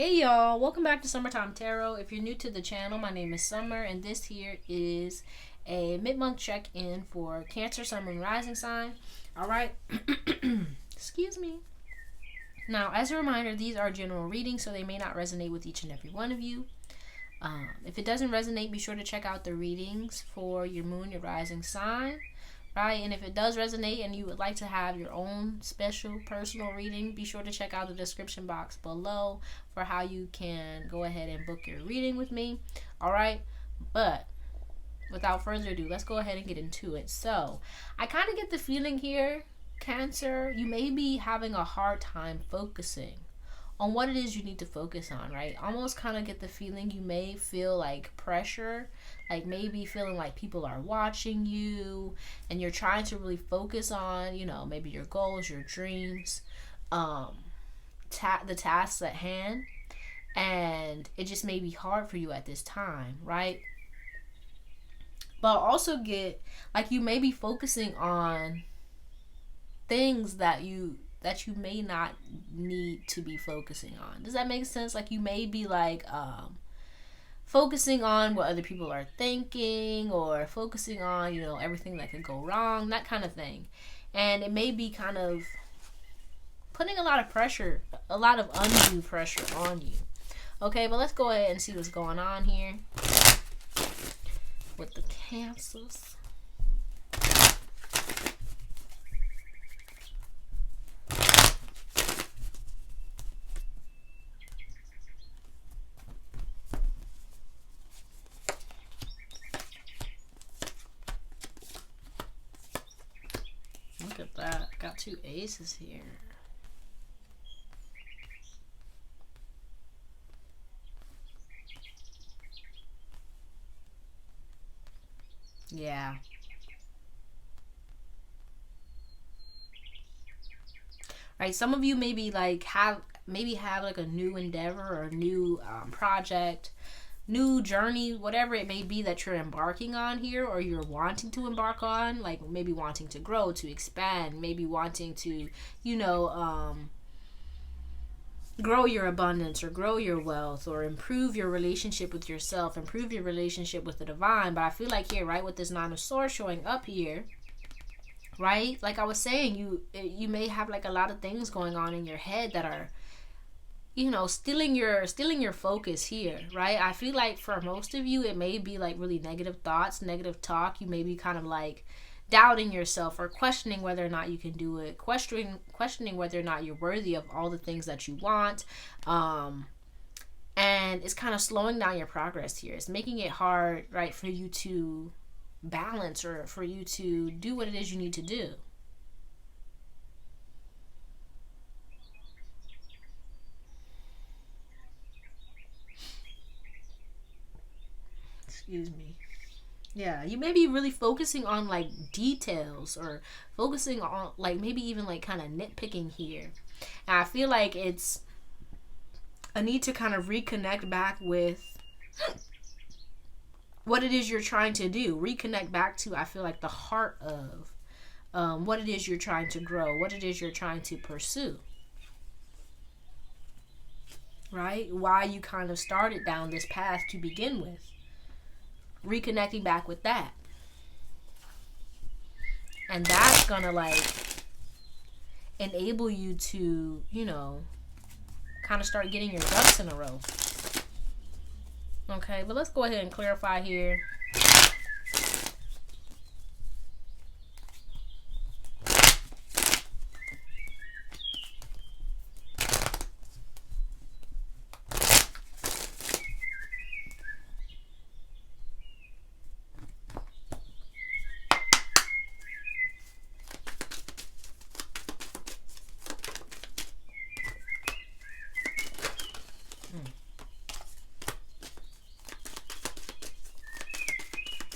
Hey y'all, welcome back to Summertime Tarot. If you're new to the channel, my name is Summer and this here is a mid-month check-in for Cancer, Sun, Moon, Rising sign. Alright, excuse me. Now, as a reminder, these are general readings, so they may not resonate with each and every one of you. If it doesn't resonate, be sure to check out the readings for your moon, your rising sign. Right, and if it does resonate and you would like to have your own special personal reading, be sure to check out the description box below for how you can go ahead and book your reading with me. All right, but without further ado, let's go ahead and get into it. So I kind of get the feeling here, Cancer, you may be having a hard time focusing on what it is you need to focus on, right? Almost kind of get the feeling you may feel like pressure, like maybe feeling like people are watching you and you're trying to really focus on, maybe your goals, your dreams, the tasks at hand, and it just may be hard for you at this time, right? But also get like you may be focusing on things that you may not need to be focusing on. Does that make sense? Like you may be like focusing on what other people are thinking, or focusing on, everything that could go wrong, that kind of thing. And it may be kind of putting a lot of pressure, a lot of undue pressure on you. Okay, but let's go ahead and see what's going on here with the Cancers. Look at that. Got two aces here. Yeah. Right. Some of you maybe like have like a new endeavor or a new project, new journey, whatever it may be that you're embarking on here, or you're wanting to embark on, like maybe wanting to grow, to expand, maybe wanting to, grow your abundance or grow your wealth or improve your relationship with yourself, improve your relationship with the divine. But I feel like here, right, with this Nine of Swords showing up here, right, like I was saying, you may have like a lot of things going on in your head that are, stealing your focus here, right? I feel like for most of you, it may be like really negative thoughts, negative talk. You may be kind of like doubting yourself or questioning whether or not you can do it, questioning whether or not you're worthy of all the things that you want. And it's kind of slowing down your progress here. It's making it hard, right, for you to balance or for you to do what it is you need to do. Excuse me. Yeah, you may be really focusing on like details, or focusing on like maybe even like kind of nitpicking here. And I feel like it's a need to kind of reconnect back with what it is you're trying to do. Reconnect back to, I feel like, the heart of what it is you're trying to grow, what it is you're trying to pursue. Right? Why you kind of started down this path to begin with. Reconnecting back with that. And that's gonna like enable you to, kind of start getting your ducks in a row. Okay, but let's go ahead and clarify here.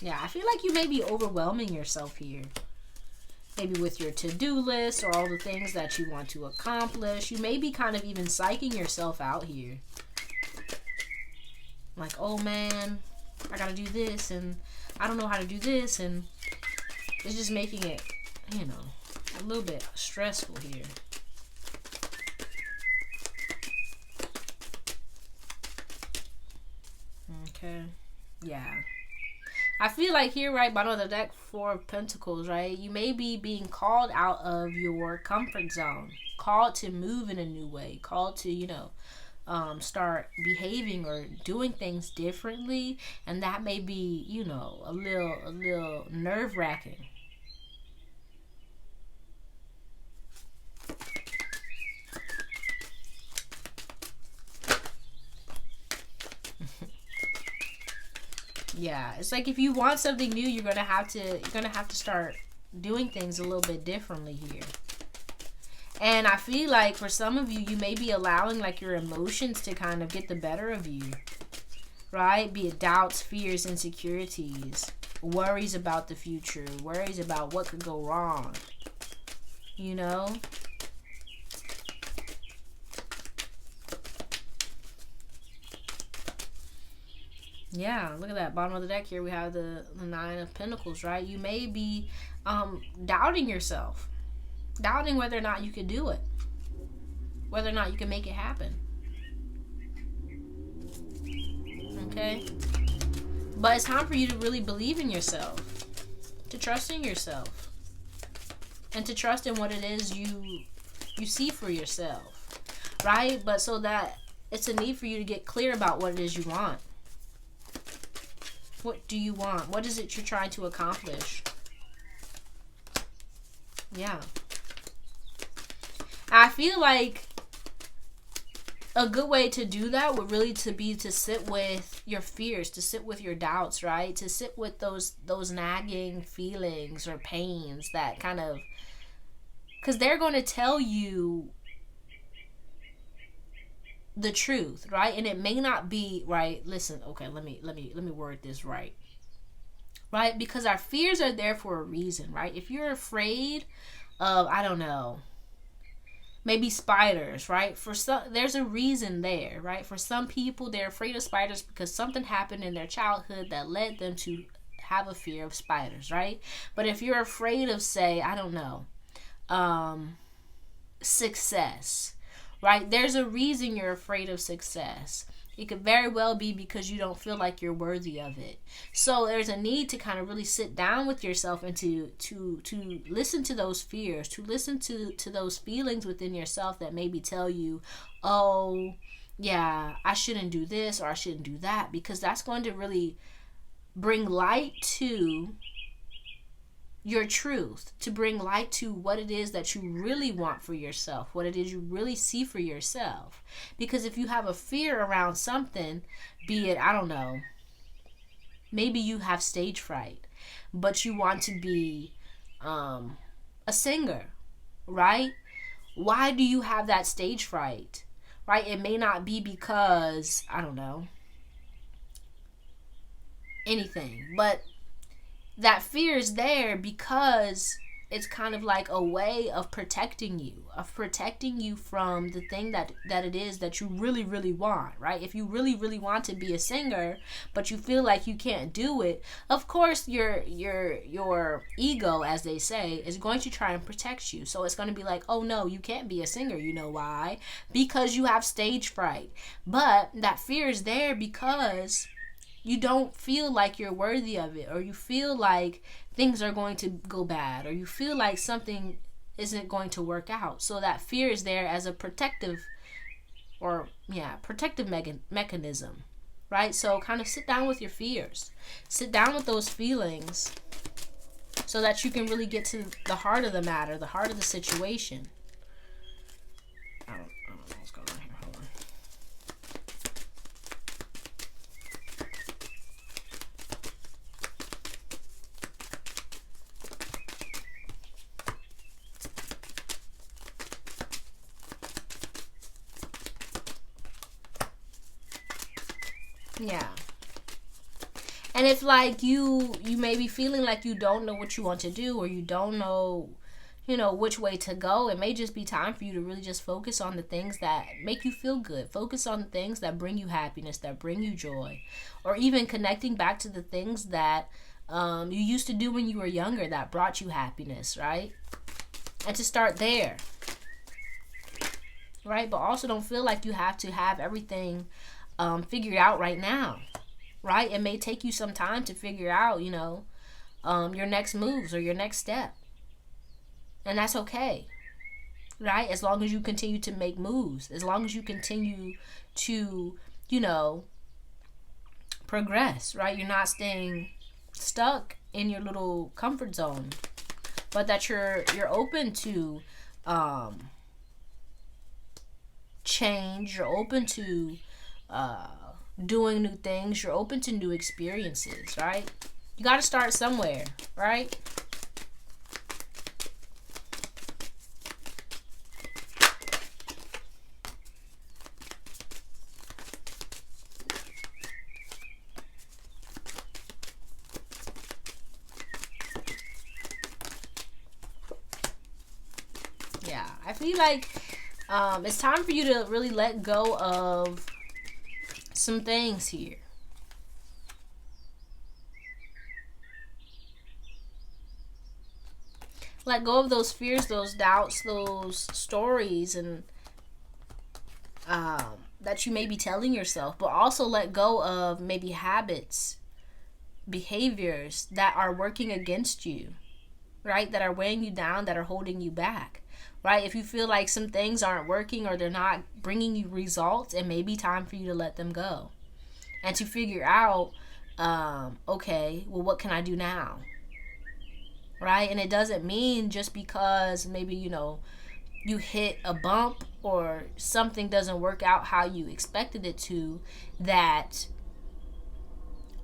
Yeah, I feel like you may be overwhelming yourself here. Maybe with your to-do list or all the things that you want to accomplish. You may be kind of even psyching yourself out here. Like, oh man, I gotta do this and I don't know how to do this, and it's just making it, a little bit stressful here. Okay. Yeah. I feel like here, right, bottom of the deck, Four of Pentacles, right? You may be being called out of your comfort zone, called to move in a new way, called to, start behaving or doing things differently, and that may be, a little nerve wracking. Yeah, it's like if you want something new, you're gonna have to start doing things a little bit differently here. And I feel like for some of you, you may be allowing like your emotions to kind of get the better of you, right? Be it doubts, fears, insecurities, worries about the future, worries about what could go wrong, you know? Yeah, look at that. Bottom of the deck here, we have the Nine of Pentacles, right? You may be doubting yourself. Doubting whether or not you can do it. Whether or not you can make it happen. Okay? But it's time for you to really believe in yourself. To trust in yourself. And to trust in what it is you see for yourself. Right? But so that it's a need for you to get clear about what it is you want. What do you want? What is it you're trying to accomplish? Yeah. I feel like a good way to do that would really be to sit with your fears, to sit with your doubts, right? To sit with those nagging feelings or pains that kind of, because they're going to tell you the truth, right? And it may not be right. Listen, okay, let me word this right. Right? Because our fears are there for a reason, right? If you're afraid of, I don't know, maybe spiders, right? For some, there's a reason there, right? For some people, they're afraid of spiders because something happened in their childhood that led them to have a fear of spiders, right? But if you're afraid of, say, I don't know, success, right? There's a reason you're afraid of success. It could very well be because you don't feel like you're worthy of it. So there's a need to kind of really sit down with yourself and to listen to those fears, to listen to those feelings within yourself that maybe tell you, oh, yeah, I shouldn't do this or I shouldn't do that, because that's going to really bring light to your truth, to bring light to what it is that you really want for yourself, what it is you really see for yourself. Because if you have a fear around something, be it, I don't know, maybe you have stage fright, but you want to be a singer, right? Why do you have that stage fright, right? It may not be because, I don't know, anything, but that fear is there because it's kind of like a way of protecting you from the thing that it is that you really, really want, right? If you really, really want to be a singer, but you feel like you can't do it, of course your ego, as they say, is going to try and protect you. So it's going to be like, oh no, you can't be a singer. You know why? Because you have stage fright. But that fear is there because you don't feel like you're worthy of it, or you feel like things are going to go bad, or you feel like something isn't going to work out. So that fear is there as a protective mechanism, right? So kind of sit down with your fears. Sit down with those feelings so that you can really get to the heart of the matter, the heart of the situation. I don't know what's going on here. Hold on. Yeah. And if like you may be feeling like you don't know what you want to do, or you don't know, which way to go, it may just be time for you to really just focus on the things that make you feel good. Focus on the things that bring you happiness, that bring you joy, or even connecting back to the things that you used to do when you were younger that brought you happiness, right? And to start there, right? But also don't feel like you have to have everything figured out right now. right? It may take you some time to figure out, your next moves or your next step. And that's okay, right? As long as you continue to make moves, as long as you continue to, progress, right? You're not staying stuck in your little comfort zone, but that you're open to change. You're open to doing new things. You're open to new experiences, right? You got to start somewhere, right? Yeah, I feel like it's time for you to really let go of some things here. Let go of those fears, those doubts, those stories, and that you may be telling yourself, but also let go of maybe habits, behaviors that are working against you, right? That are weighing you down, that are holding you back, right? If you feel like some things aren't working or they're not bringing you results, it may be time for you to let them go and to figure out, okay, well, what can I do now? Right? And it doesn't mean just because maybe, you hit a bump or something doesn't work out how you expected it to, that,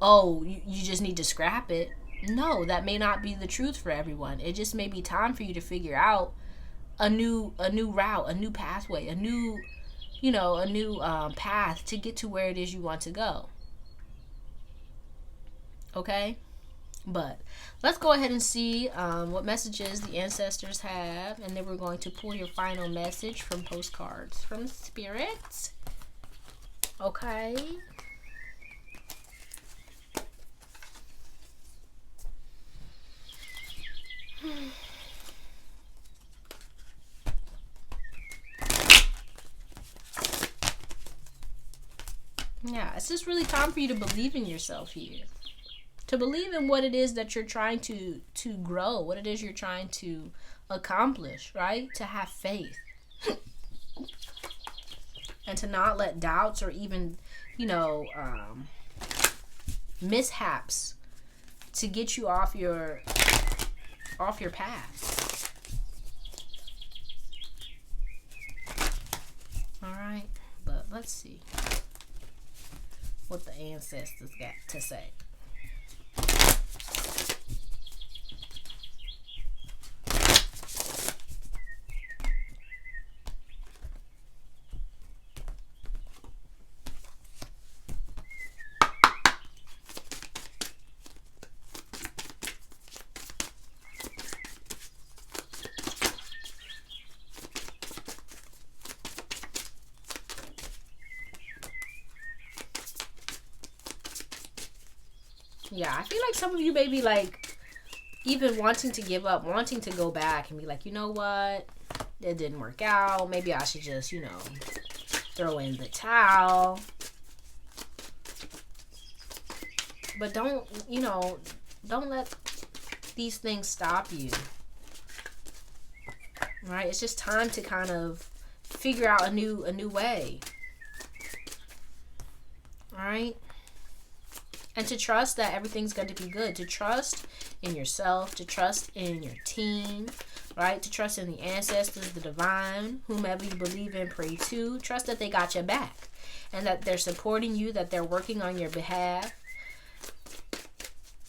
oh, you just need to scrap it. No, that may not be the truth for everyone. It just may be time for you to figure out a new route, a new pathway, a new path to get to where it is you want to go. Okay? But let's go ahead and see what messages the ancestors have, and then we're going to pull your final message from postcards from Spirit. Okay. Yeah, it's just really time for you to believe in yourself here. To believe in what it is that you're trying to grow, what it is you're trying to accomplish, right? To have faith. And to not let doubts or even, mishaps to get you off your path. All right, but let's see what the ancestors got to say. Yeah, I feel like some of you may be like even wanting to give up, wanting to go back and be like, you know what? It didn't work out. Maybe I should just, throw in the towel. But don't let these things stop you. Right? It's just time to kind of figure out a new way. All right? And to trust that everything's going to be good. To trust in yourself. To trust in your team. Right? To trust in the ancestors, the divine, whomever you believe in, pray to. Trust that they got your back. And that they're supporting you. That they're working on your behalf.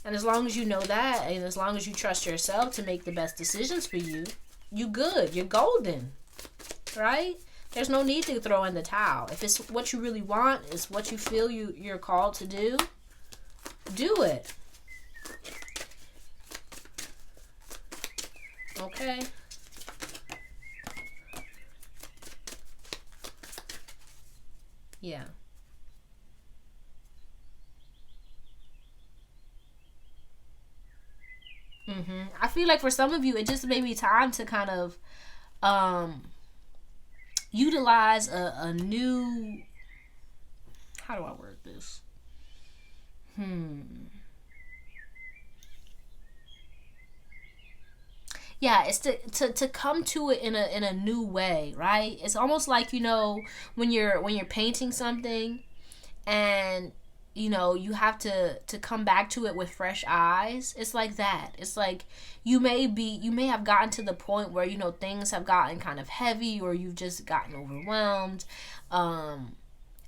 And as long as you know that, and as long as you trust yourself to make the best decisions for you, you good. You're golden. Right? There's no need to throw in the towel. If it's what you really want, it's what you feel you're called to do, do it. Okay? Yeah. I feel like for some of you, it just may be time to kind of utilize a new, how do I word this? Yeah, it's to come to it in a new way, right? It's almost like, when you're painting something, and you have to come back to it with fresh eyes. It's like that. It's like you may have gotten to the point where things have gotten kind of heavy, or you've just gotten overwhelmed, and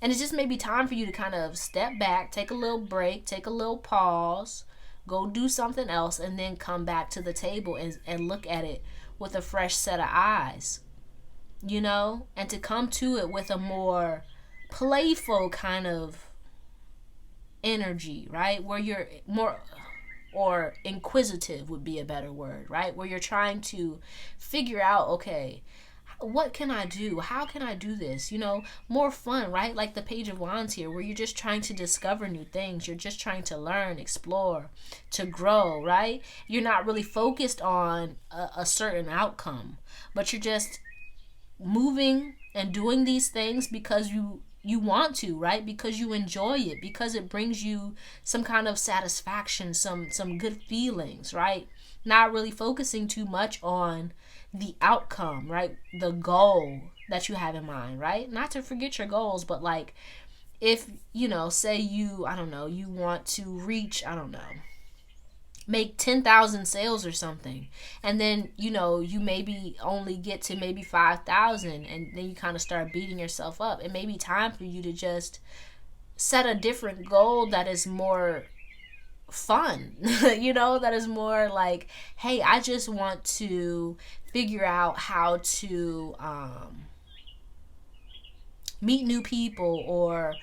it just may be time for you to kind of step back, take a little break, take a little pause, go do something else, and then come back to the table and look at it with a fresh set of eyes, and to come to it with a more playful kind of energy, right? Where you're more, or inquisitive would be a better word, right? Where you're trying to figure out, okay, what can I do? How can I do this? More fun, right? Like the Page of Wands here, where you're just trying to discover new things. You're just trying to learn, explore, to grow, right? You're not really focused on a certain outcome, but you're just moving and doing these things because you want to, right? Because you enjoy it, because it brings you some kind of satisfaction, some good feelings, right? Not really focusing too much on the outcome, right? The goal that you have in mind, right? Not to forget your goals, but like, if say I don't know, you want to reach, I don't know, make 10,000 sales or something, and then you maybe only get to maybe 5,000, and then you kind of start beating yourself up. It may be time for you to just set a different goal that is more fun, that is more like, hey, I just want to figure out how to meet new people, or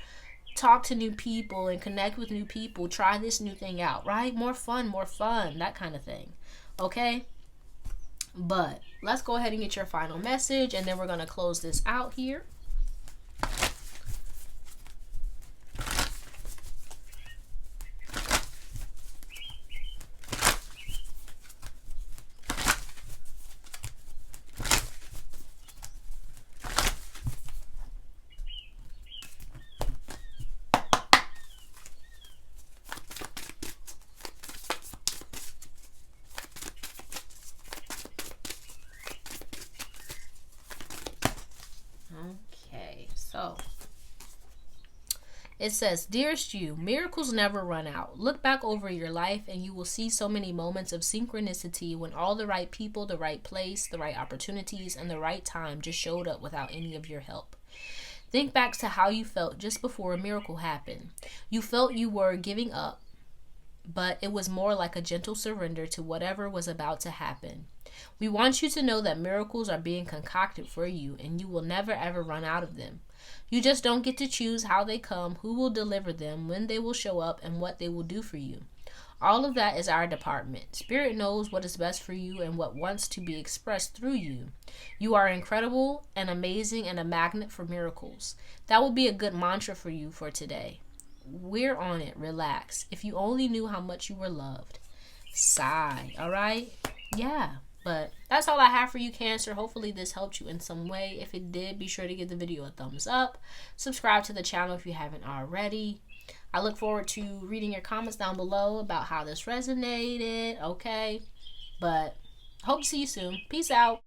talk to new people and connect with new people, try this new thing out, right? More fun, that kind of thing. Okay? But let's go ahead and get your final message, and then we're going to close this out here. Okay, so it says, dearest you, miracles never run out. Look back over your life and you will see so many moments of synchronicity when all the right people, the right place, the right opportunities, and the right time just showed up without any of your help. Think back to how you felt just before a miracle happened. You felt you were giving up, but it was more like a gentle surrender to whatever was about to happen. We want you to know that miracles are being concocted for you, and you will never ever run out of them. You just don't get to choose how they come, who will deliver them, when they will show up, and what they will do for you. All of that is our department. Spirit knows what is best for you and what wants to be expressed through you. You are incredible and amazing and a magnet for miracles. That will be a good mantra for you for today. We're on it. Relax. If you only knew how much you were loved. Sigh. All right? Yeah. But that's all I have for you, Cancer. Hopefully this helped you in some way. If it did, be sure to give the video a thumbs up. Subscribe to the channel if you haven't already. I look forward to reading your comments down below about how this resonated. Okay? But hope to see you soon. Peace out.